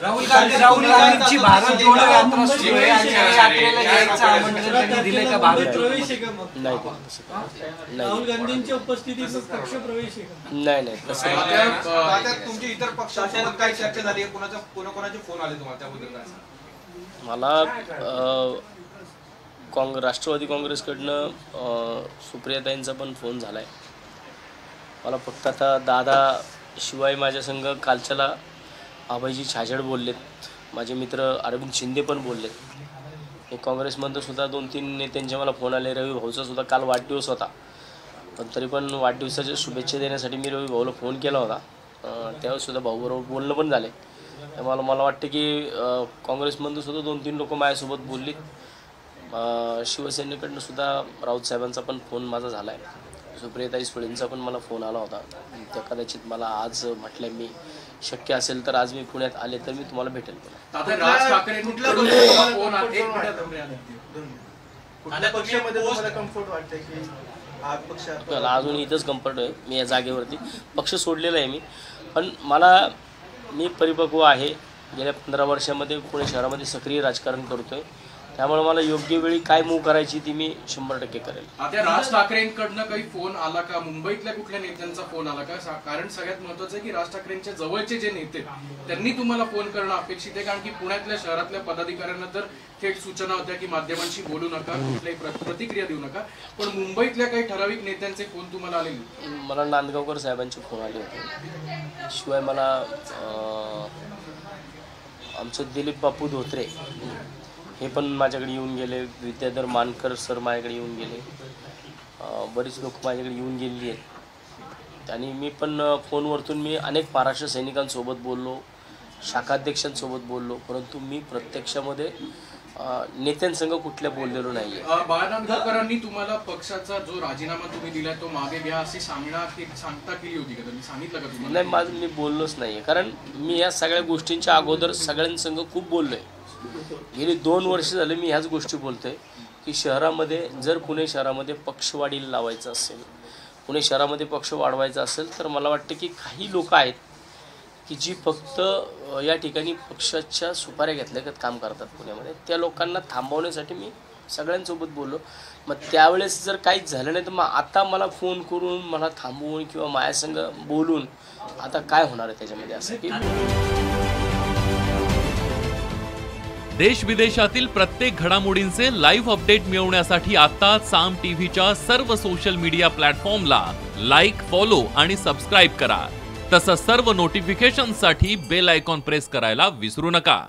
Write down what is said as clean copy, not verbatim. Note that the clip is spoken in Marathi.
राहुल गांधींची भारत जोडो यात्रा सुरू आहे आणि या यात्रेला यायचं आमंत्रण त्यांनी दिले का? भारत प्रवेश आहे का मग? नाही राहुल गांधींच्या उपस्थितीत पक्ष प्रवेश आहे का? नाही तसं तुमची इतर पक्षासोबत काय चर्चा झाली आहे? कोणाचे फोन आले तुम्हाला त्याबद्दल काय? मला राष्ट्रवादी काँग्रेसकडनं सुप्रियाताईंचा पण फोन झाला आहे. मला फक्त आता दादा शिवाय माझ्या संघ कालच्याला अभयजी छाजड बोललेत, माझे मित्र अरविंद शिंदे पण बोललेत. हे काँग्रेसमधून सुद्धा 2-3 नेत्यांचे मला फोन आले. रवी भाऊचा सुद्धा काल वाढदिवस होता, पण तरी पण वाढदिवसाच्या शुभेच्छा देण्यासाठी मी रवी भाऊला फोन केला होता. त्यावेळेसुद्धा भाऊबरोबर बोलणं पण झाले. मला वाटतं की काँग्रेसमधून सुद्धा 2-3 लोक माझ्यासोबत बोललीत. शिवसेनेकडनं सुद्धा राऊत साहेबांचा पण फोन माझा झाला आहे. सुप्रियाताई सुळेंचा पण मला फोन आला होता. त्या कदाचित मला आज म्हटलं मी शक्य असेल तर आज मी पुण्यात आले तर मी तुम्हाला भेटेल. अजून इथंच कम्फर्ट आहे. मी या जागेवरती पक्ष सोडलेला आहे मी, पण मी परिपक्व आहे. गेल्या 15 वर्षामध्ये पुणे शहरामध्ये सक्रिय राजकारण करतोय. त्यामुळे मला योग्य वेळी काय मूव करायची ती मी 100% करेल. आता राज ठाकरेंकडनं काही फोन आला का? मुंबईतल्या कुठल्या नेत्यांचा फोन आला का? कारण सगळ्यात महत्त्वाचं आहे की राज ठाकरेंच्या जवळचे जे नेते त्यांनी तुम्हाला फोन करणं अपेक्षित आहे, कारण की पुण्यातल्या शहरातल्या पदाधिकाऱ्यांना तर थेट सूचना होत्या की माध्यमांशी बोलू नका, कुठल्याही प्रतिक्रिया देऊ नका. पण मुंबईतल्या काही ठराविक नेत्यांचे फोन तुम्हाला आले? मला नांदगावकर साहेबांचे फोन आले होते. शिवाय मला आमचे दिलीप बापू धोत्रे हे पण माझ्याकडे येऊन गेले. विद्याधर मानकर सर माझ्याकडे येऊन गेले. बरीच लोक माझ्याकडे येऊन गेलेली आहेत. आणि मी पण फोनवरतून मी अनेक महाराष्ट्र सैनिकांसोबत बोललो, शाखाध्यक्षांसोबत बोललो, परंतु मी प्रत्यक्षामध्ये नेत्यांसंग कुठल्या बोललेलो नाही आहे. बाळानांदकरांनी तुम्हाला पक्षाचा जो राजीनामा तुम्ही दिला तो मागे घ्या अशी सांगता केली होती का? त्यांनी सांगितलं का तुम्हाला? नाही, मी बोललोच नाही आहे. कारण मी या सगळ्या गोष्टींच्या अगोदर सगळ्यांसंग खूप बोललो आहे. गेली 2 वर्ष झाले मी ह्याच गोष्टी बोलतोय की शहरामध्ये जर पुणे शहरामध्ये पक्षवाढीला लावायचं असेल, पुणे शहरामध्ये पक्ष वाढवायचा असेल, तर मला वाटतं की काही लोक आहेत की जी फक्त या ठिकाणी पक्षाच्या सुपाऱ्या घेतल्यागत काम करतात पुण्यामध्ये. त्या लोकांना थांबवण्यासाठी मी सगळ्यांसोबत बोललो. मग त्यावेळेस जर काहीच झालं नाही तर मग आता मला फोन करून मला थांबवून किंवा माझ्यासंग बोलून आता काय होणार आहे त्याच्यामध्ये असं की देश विदेशातील प्रत्येक घडामोडींचे लाईव्ह अपडेट मिळवण्यासाठी आता साम टीव्हीच्या सर्व सोशल मीडिया प्लॅटफॉर्मला लाईक, फॉलो आणि सबस्क्राईब करा. तसंच सर्व नोटिफिकेशनसाठी बेल आयकॉन प्रेस करायला विसरू नका.